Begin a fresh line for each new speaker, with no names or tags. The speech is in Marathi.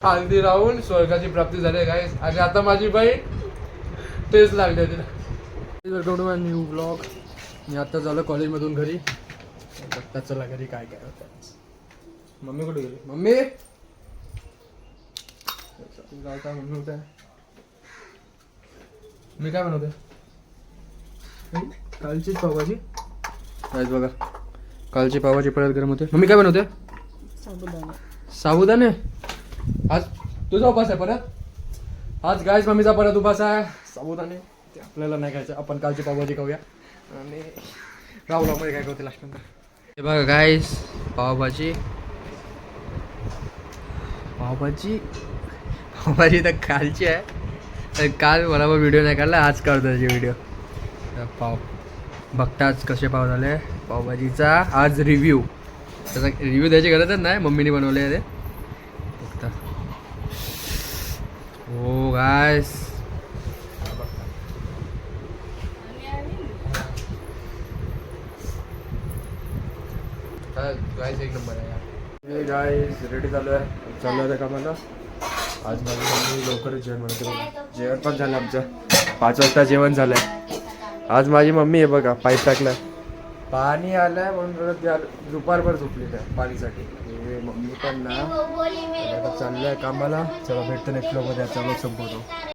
हल्दी राहून स्वर्गाची प्राप्ती झाली गाईस. आणि आता माझी बहीण टेस्ट लागली तिला. Welcome to my new blog. मी आता झालो कॉलेजमधून घरी. बघता चला घरी काय काय होतं. मम्मी कुठे गेली? मम्मी काय मम्मी होत आहे. मी काय बनवते कालचीच पावभाजी. गाईस बघा कालची पावभाजी परत गरम होते. मम्मी काय बनवते? साबुदाणे. आज तुझा उपास आहे परत. आज गाईस मम्मीचा परत उपास आहे. साबुदाणे ते आपल्याला नाही खायचं. आपण कालची पावभाजी खाऊया आणि राहुलामध्ये काय करते लास्ट नंतर. हे बघा गाईस पावभाजी पावभाजी पावभाजी तर कालची आहे. तर काल बरोबर व्हिडिओ नाही काढला. आज काढतो त्याची व्हिडिओ. पाव बघताच कसे पाव झाले पावभाजीचा. आज रिव्ह्यू. त्याचा रिव्ह्यू द्यायची गरजच नाही. मम्मीने बनवले आहे ते बघता. हो गाईस गाईस एक नंबर आहे यार. हे गाईस रेडी झालो आहे. चालू आहे कामाला. आज माझी मम्मी लवकरच जेवण बनवते. जेवण पण झालं आमचं. 5 वाजता जेवण झालंय. आज माझी मम्मी आहे बघा पाईप टाकलाय. पाणी आलंय म्हणून दुपारभर झोपलेलं आहे पाणीसाठी. मम्मी पण ना आता चाललंय कामाला. चला भेटतो नेक्स्ट व्लॉगमध्ये. चालू संपवतो.